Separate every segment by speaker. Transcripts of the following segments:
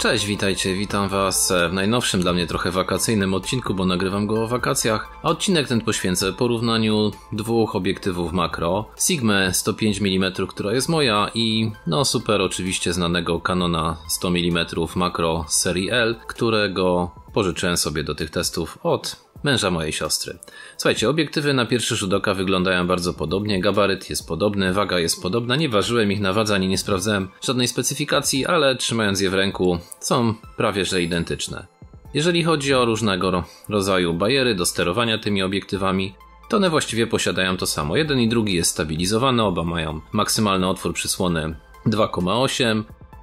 Speaker 1: Cześć, witajcie, witam was w najnowszym dla mnie trochę wakacyjnym odcinku, bo nagrywam go o wakacjach, a odcinek ten poświęcę porównaniu dwóch obiektywów makro, Sigmy 105 mm, która jest moja, i super oczywiście znanego Canona 100 mm makro z serii L, którego pożyczyłem sobie do tych testów od męża mojej siostry. Słuchajcie, obiektywy na pierwszy rzut oka wyglądają bardzo podobnie, gabaryt jest podobny, waga jest podobna, nie ważyłem ich na wadze ani nie sprawdzałem żadnej specyfikacji, ale trzymając je w ręku są prawie że identyczne. Jeżeli chodzi o różnego rodzaju bariery do sterowania tymi obiektywami, to one właściwie posiadają to samo. Jeden i drugi jest stabilizowany, oba mają maksymalny otwór przysłony 2,8.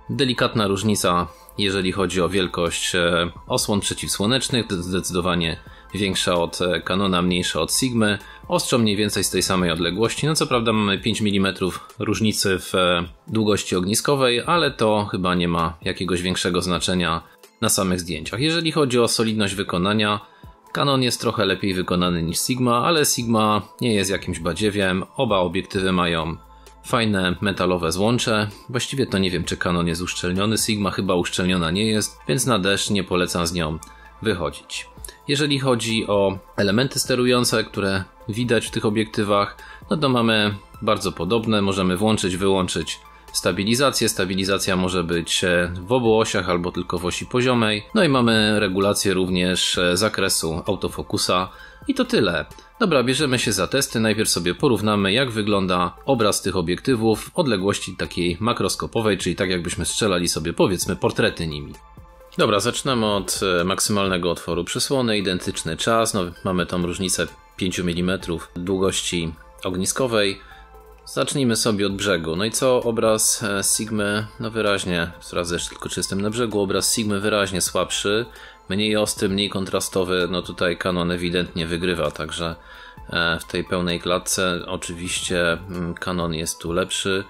Speaker 1: Delikatna różnica, jeżeli chodzi o wielkość osłon przeciwsłonecznych, zdecydowanie większa od Canona, mniejsza od Sigmy. Ostro mniej więcej z tej samej odległości. No co prawda mamy 5 mm różnicy w długości ogniskowej, ale to chyba nie ma jakiegoś większego znaczenia na samych zdjęciach. Jeżeli chodzi o solidność wykonania, Canon jest trochę lepiej wykonany niż Sigma, ale Sigma nie jest jakimś badziewiem. Oba obiektywy mają fajne metalowe złącze. Właściwie to nie wiem, czy Canon jest uszczelniony, Sigma chyba uszczelniona nie jest, więc na deszcz nie polecam z nią wychodzić. Jeżeli chodzi o elementy sterujące, które widać w tych obiektywach, no to mamy bardzo podobne. Możemy włączyć, wyłączyć stabilizację. Stabilizacja może być w obu osiach albo tylko w osi poziomej. No i mamy regulację również zakresu autofokusa i to tyle. Dobra, bierzemy się za testy. Najpierw sobie porównamy, jak wygląda obraz tych obiektywów w odległości takiej makroskopowej, czyli tak jakbyśmy strzelali sobie, powiedzmy, portrety nimi. Dobra, zaczynamy od maksymalnego otworu przysłony, identyczny czas, mamy tą różnicę 5 mm długości ogniskowej. Zacznijmy sobie od brzegu. No i co? Obraz Sigmy, wyraźnie, sprawdzę jeszcze tylko, czy jestem na brzegu, obraz Sigmy wyraźnie słabszy, mniej ostry, mniej kontrastowy. No tutaj Canon ewidentnie wygrywa, także w tej pełnej klatce oczywiście Canon jest tu lepszy,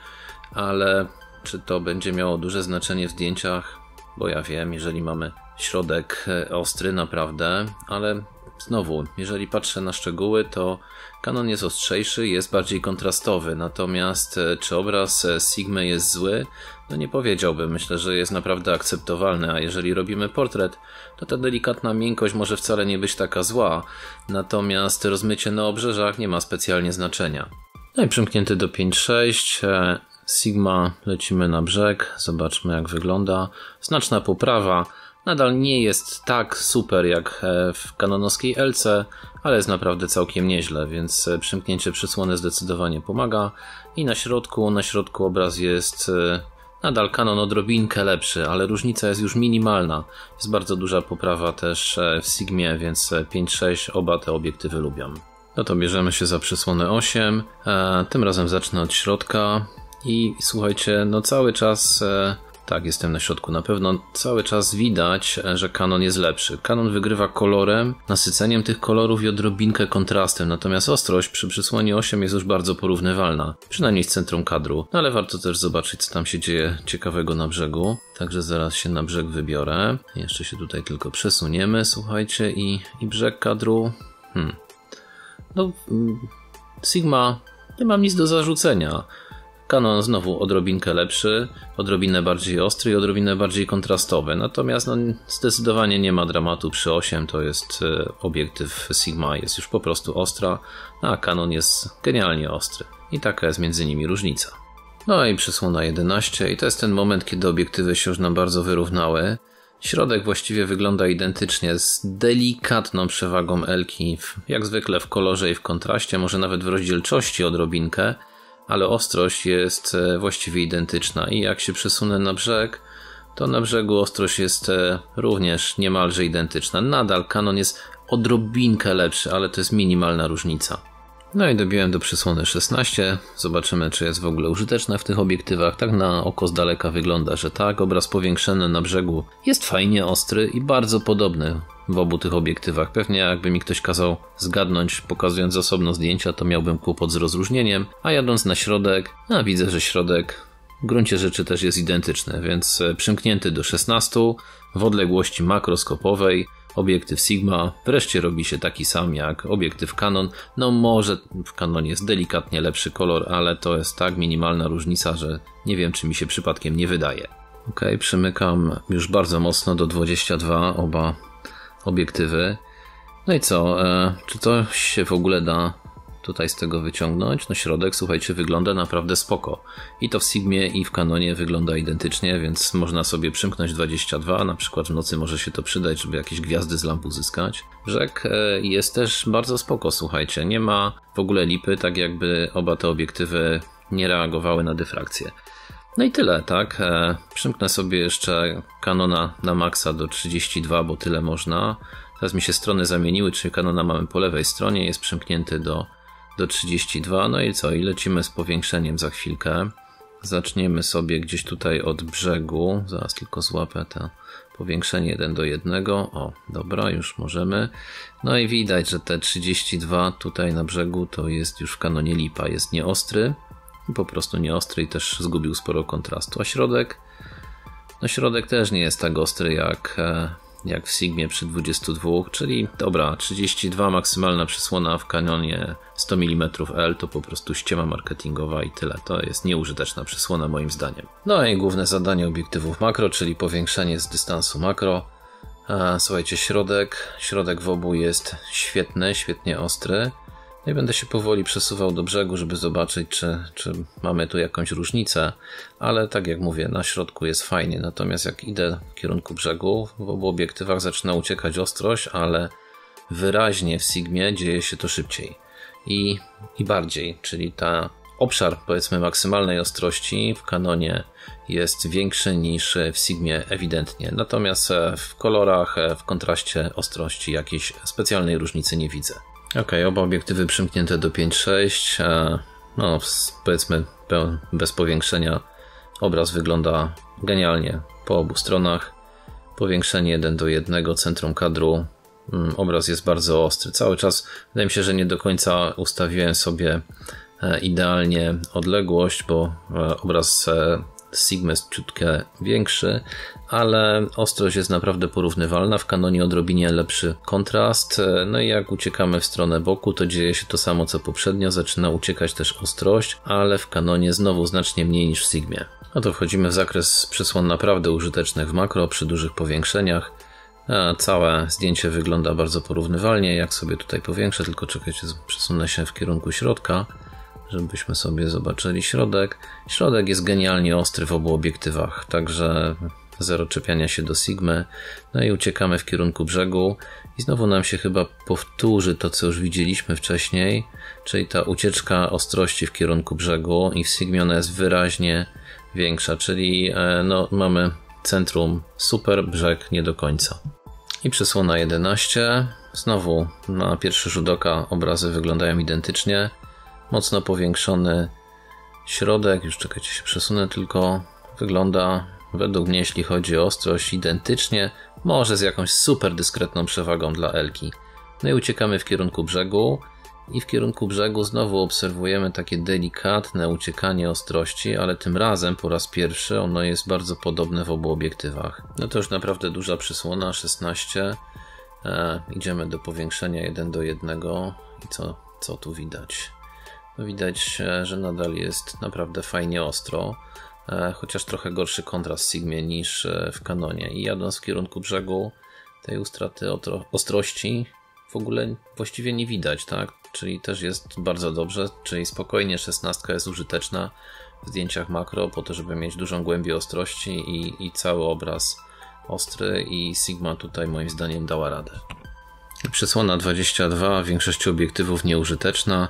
Speaker 1: ale czy to będzie miało duże znaczenie w zdjęciach? Bo ja wiem, jeżeli mamy środek ostry naprawdę, ale znowu, jeżeli patrzę na szczegóły, to Canon jest ostrzejszy, jest bardziej kontrastowy, natomiast czy obraz Sigmy jest zły? No nie powiedziałbym, myślę, że jest naprawdę akceptowalny, a jeżeli robimy portret, to ta delikatna miękkość może wcale nie być taka zła, natomiast rozmycie na obrzeżach nie ma specjalnie znaczenia. No i przymknięty do 5.6. Sigma, lecimy na brzeg, zobaczmy jak wygląda. Znaczna poprawa, nadal nie jest tak super jak w kanonowskiej LC, ale jest naprawdę całkiem nieźle, więc przymknięcie przysłony zdecydowanie pomaga. I na środku obraz jest nadal Canon odrobinkę lepszy, ale różnica jest już minimalna. Jest bardzo duża poprawa też w Sigmie, więc 5.6 oba te obiektywy lubią. No to bierzemy się za przysłonę 8, tym razem zacznę od środka. I słuchajcie, cały czas, tak, jestem na środku na pewno, cały czas widać, że Canon jest lepszy. Canon wygrywa kolorem, nasyceniem tych kolorów i odrobinkę kontrastem, natomiast ostrość przy przysłonie 8 jest już bardzo porównywalna, przynajmniej z centrum kadru. No ale warto też zobaczyć, co tam się dzieje ciekawego na brzegu, także zaraz się na brzeg wybiorę. Jeszcze się tutaj tylko przesuniemy, słuchajcie, i brzeg kadru. Sigma, nie mam nic do zarzucenia. Canon znowu odrobinkę lepszy, odrobinę bardziej ostry i odrobinę bardziej kontrastowy. Natomiast zdecydowanie nie ma dramatu przy 8, to jest obiektyw Sigma, jest już po prostu ostra, a Canon jest genialnie ostry. I taka jest między nimi różnica. No i przysłona 11 i to jest ten moment, kiedy obiektywy się już nam bardzo wyrównały. Środek właściwie wygląda identycznie, z delikatną przewagą L-ki, jak zwykle w kolorze i w kontraście, może nawet w rozdzielczości odrobinkę, ale ostrość jest właściwie identyczna i jak się przesunę na brzeg, to na brzegu ostrość jest również niemalże identyczna. Nadal Canon jest odrobinkę lepszy, ale to jest minimalna różnica. No i dobiłem do przysłony 16, zobaczymy, czy jest w ogóle użyteczna w tych obiektywach. Tak na oko z daleka wygląda, że tak. Obraz powiększony na brzegu jest fajnie ostry i bardzo podobny w obu tych obiektywach. Pewnie jakby mi ktoś kazał zgadnąć, pokazując osobno zdjęcia, to miałbym kłopot z rozróżnieniem, a jadąc na środek, widzę, że środek w gruncie rzeczy też jest identyczny, więc przymknięty do 16 w odległości makroskopowej. Obiektyw Sigma wreszcie robi się taki sam jak obiektyw Canon. Może w Canonie jest delikatnie lepszy kolor, ale to jest tak minimalna różnica, że nie wiem, czy mi się przypadkiem nie wydaje. Ok, przymykam już bardzo mocno do 22 oba obiektywy. No i co? Czy to się w ogóle da tutaj z tego wyciągnąć? No środek, słuchajcie, wygląda naprawdę spoko. I to w Sigmie i w Canonie wygląda identycznie, więc można sobie przymknąć 22. Na przykład w nocy może się to przydać, żeby jakieś gwiazdy z lamp uzyskać. Brzeg jest też bardzo spoko, słuchajcie. Nie ma w ogóle lipy, tak jakby oba te obiektywy nie reagowały na dyfrakcję. No i tyle, tak? Przymknę sobie jeszcze Canona na maksa do 32, bo tyle można. Teraz mi się strony zamieniły, czyli Canona mamy po lewej stronie, jest przymknięty do 32. No i co? I lecimy z powiększeniem za chwilkę. Zaczniemy sobie gdzieś tutaj od brzegu. Zaraz tylko złapę to powiększenie 1:1. O, dobra, już możemy. No i widać, że te 32 tutaj na brzegu to jest już w Canonie lipa. Jest nieostry. Po prostu nieostry i też zgubił sporo kontrastu. A środek? No środek też nie jest tak ostry jak w Sigmie przy 22, czyli dobra, 32 maksymalna przysłona w Canonie 100 mm L to po prostu ściema marketingowa i tyle. To jest nieużyteczna przysłona moim zdaniem. No i główne zadanie obiektywów makro, czyli powiększenie z dystansu makro. Słuchajcie, środek w obu jest świetny, świetnie ostry. No i będę się powoli przesuwał do brzegu, żeby zobaczyć, czy mamy tu jakąś różnicę, ale tak jak mówię, na środku jest fajnie, natomiast jak idę w kierunku brzegu, w obu obiektywach zaczyna uciekać ostrość, ale wyraźnie w Sigmie dzieje się to szybciej i bardziej, czyli ta obszar, powiedzmy, maksymalnej ostrości w Canonie jest większy niż w Sigmie ewidentnie, natomiast w kolorach, w kontraście ostrości jakiejś specjalnej różnicy nie widzę. Ok, oba obiektywy przymknięte do 5.6, no powiedzmy bez powiększenia obraz wygląda genialnie po obu stronach. Powiększenie 1:1, centrum kadru, obraz jest bardzo ostry. Cały czas wydaje mi się, że nie do końca ustawiłem sobie idealnie odległość, bo obraz Sigma jest ciutkę większy, ale ostrość jest naprawdę porównywalna. W Canonie odrobinie lepszy kontrast. No i jak uciekamy w stronę boku, to dzieje się to samo co poprzednio. Zaczyna uciekać też ostrość, ale w Canonie znowu znacznie mniej niż w Sigmie. No to wchodzimy w zakres przysłon naprawdę użytecznych w makro przy dużych powiększeniach. Całe zdjęcie wygląda bardzo porównywalnie. Jak sobie tutaj powiększę, tylko czekajcie, przesunę się w kierunku środka, żebyśmy sobie zobaczyli środek. Środek jest genialnie ostry w obu obiektywach, także zero czepiania się do Sigmy. No i uciekamy w kierunku brzegu i znowu nam się chyba powtórzy to, co już widzieliśmy wcześniej, czyli ta ucieczka ostrości w kierunku brzegu i w Sigmie ona jest wyraźnie większa, czyli no, mamy centrum super, brzeg nie do końca. I przysłona 11. Znowu na pierwszy rzut oka obrazy wyglądają identycznie. Mocno powiększony środek, już czekajcie, się przesunę tylko, wygląda według mnie, jeśli chodzi o ostrość, identycznie, może z jakąś super dyskretną przewagą dla Elki. No i uciekamy w kierunku brzegu i w kierunku brzegu znowu obserwujemy takie delikatne uciekanie ostrości, ale tym razem po raz pierwszy ono jest bardzo podobne w obu obiektywach. No to już naprawdę duża przysłona, 16. Idziemy do powiększenia 1:1 i co tu widać? No widać, że nadal jest naprawdę fajnie ostro, chociaż trochę gorszy kontrast w Sigmie niż w Canonie. I jadąc w kierunku brzegu tej utraty ostrości w ogóle właściwie nie widać, tak? Czyli też jest bardzo dobrze, czyli spokojnie 16 jest użyteczna w zdjęciach makro po to, żeby mieć dużą głębię ostrości i cały obraz ostry i Sigma tutaj moim zdaniem dała radę. Przysłona 22, w większości obiektywów nieużyteczna.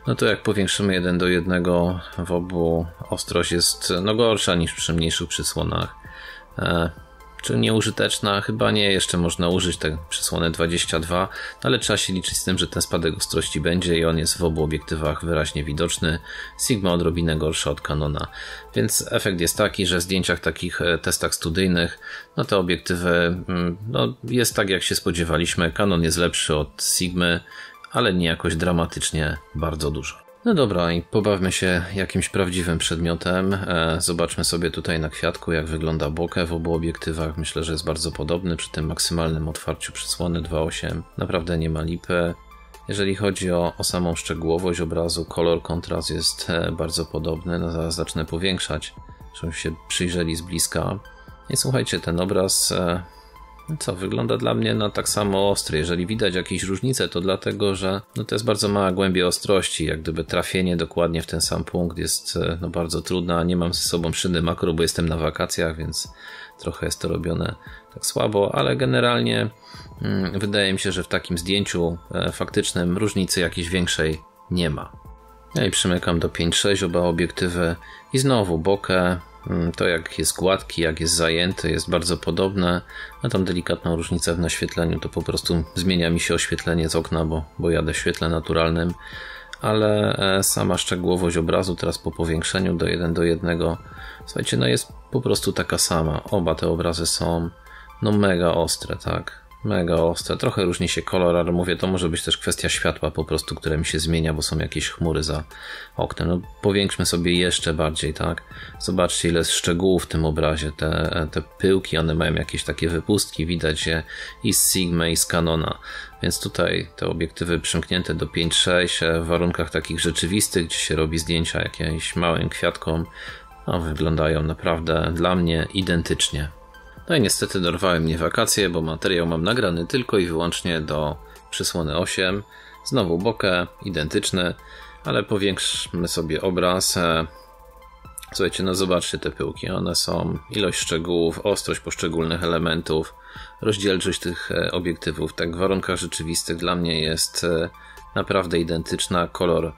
Speaker 1: No to jak powiększymy 1:1 w obu, ostrość jest no gorsza niż przy mniejszych przysłonach. Czy nieużyteczna? Chyba nie, jeszcze można użyć tej przysłony 22, ale trzeba się liczyć z tym, że ten spadek ostrości będzie i on jest w obu obiektywach wyraźnie widoczny. Sigma odrobinę gorsza od Canona, więc efekt jest taki, że w zdjęciach takich testach studyjnych no te obiektywy no jest tak jak się spodziewaliśmy. Canon jest lepszy od Sigmy, ale nie jakoś dramatycznie bardzo dużo. No dobra, i pobawmy się jakimś prawdziwym przedmiotem. Zobaczmy sobie tutaj na kwiatku, jak wygląda bokeh w obu obiektywach. Myślę, że jest bardzo podobny przy tym maksymalnym otwarciu przysłony 2.8. Naprawdę nie ma lipy. Jeżeli chodzi o samą szczegółowość obrazu, kolor, kontrast jest bardzo podobny. No zaraz zacznę powiększać, żebyśmy się przyjrzeli z bliska. I słuchajcie, ten obraz wygląda dla mnie tak samo ostry. Jeżeli widać jakieś różnice, to dlatego, że to jest bardzo mała głębia ostrości. Jak gdyby trafienie dokładnie w ten sam punkt jest bardzo trudne, a nie mam ze sobą szyny makro, bo jestem na wakacjach, więc trochę jest to robione tak słabo, ale generalnie wydaje mi się, że w takim zdjęciu faktycznym różnicy jakiejś większej nie ma. Ja i przymykam do 5.6 oba obiektywy i znowu bokeh. To jak jest gładki, jak jest zajęty, jest bardzo podobne, a tam delikatną różnicę w naświetleniu to po prostu zmienia mi się oświetlenie z okna, bo jadę w świetle naturalnym, ale sama szczegółowość obrazu teraz po powiększeniu do 1:1, słuchajcie, jest po prostu taka sama. Oba te obrazy są mega ostre, tak? Mega ostre. Trochę różni się kolor, ale mówię, to może być też kwestia światła po prostu, które mi się zmienia, bo są jakieś chmury za oknem. Powiększmy sobie jeszcze bardziej, tak? Zobaczcie, ile jest szczegółów w tym obrazie. Te pyłki, one mają jakieś takie wypustki, widać je i z Sigmy, i z Canona. Więc tutaj te obiektywy przymknięte do 5.6 w warunkach takich rzeczywistych, gdzie się robi zdjęcia jakimś małym kwiatkom, wyglądają naprawdę dla mnie identycznie. No i niestety dorwały mnie wakacje, bo materiał mam nagrany tylko i wyłącznie do przysłony 8. Znowu bokeh, identyczny, ale powiększmy sobie obraz. Słuchajcie, zobaczcie te pyłki. One są, ilość szczegółów, ostrość poszczególnych elementów, rozdzielczość tych obiektywów. Tak w warunkach rzeczywistych dla mnie jest naprawdę identyczna. Kolor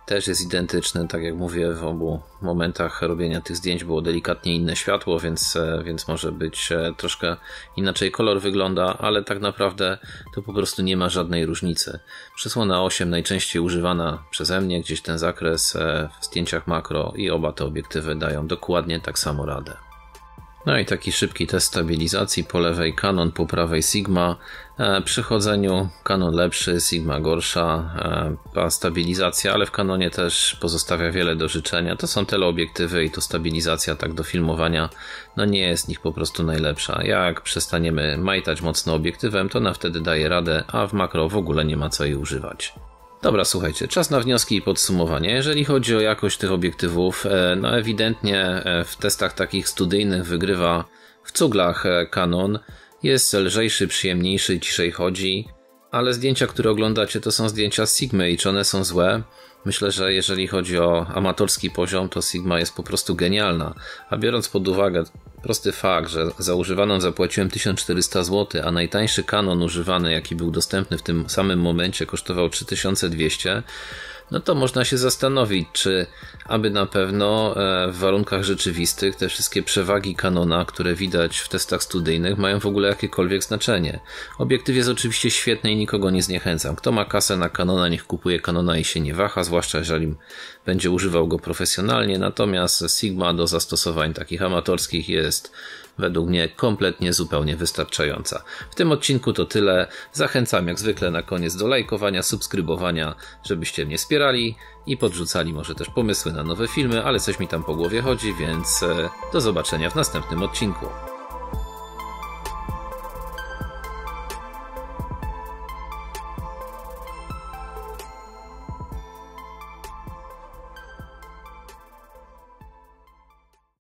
Speaker 1: też jest identyczny, tak jak mówię, w obu momentach robienia tych zdjęć było delikatnie inne światło, więc może być troszkę inaczej kolor wygląda, ale tak naprawdę to po prostu nie ma żadnej różnicy. Przysłona 8 najczęściej używana przeze mnie, gdzieś ten zakres w zdjęciach makro i oba te obiektywy dają dokładnie tak samo radę. No i taki szybki test stabilizacji, po lewej Canon, po prawej Sigma. Przy chodzeniu Canon lepszy, Sigma gorsza, stabilizacja, ale w Canonie też pozostawia wiele do życzenia. To są teleobiektywy i to stabilizacja tak do filmowania, nie jest z nich po prostu najlepsza. Jak przestaniemy majtać mocno obiektywem, to wtedy daje radę, a w makro w ogóle nie ma co jej używać. Dobra, słuchajcie, czas na wnioski i podsumowanie. Jeżeli chodzi o jakość tych obiektywów, ewidentnie w testach takich studyjnych wygrywa w cuglach Canon. Jest lżejszy, przyjemniejszy, ciszej chodzi, ale zdjęcia, które oglądacie, to są zdjęcia z Sigmy i czy one są złe? Myślę, że jeżeli chodzi o amatorski poziom, to Sigma jest po prostu genialna, a biorąc pod uwagę prosty fakt, że za używaną zapłaciłem 1400 zł, a najtańszy Canon używany, jaki był dostępny w tym samym momencie, kosztował 3200, to można się zastanowić, czy aby na pewno w warunkach rzeczywistych te wszystkie przewagi Canona, które widać w testach studyjnych, mają w ogóle jakiekolwiek znaczenie. Obiektyw jest oczywiście świetny i nikogo nie zniechęcam. Kto ma kasę na Canona, niech kupuje Canona i się nie waha, zwłaszcza jeżeli będzie używał go profesjonalnie, natomiast Sigma do zastosowań takich amatorskich jest według mnie kompletnie zupełnie wystarczająca. W tym odcinku to tyle. Zachęcam jak zwykle na koniec do lajkowania, subskrybowania, żebyście mnie wspierali i podrzucali może też pomysły na nowe filmy, ale coś mi tam po głowie chodzi, więc do zobaczenia w następnym odcinku.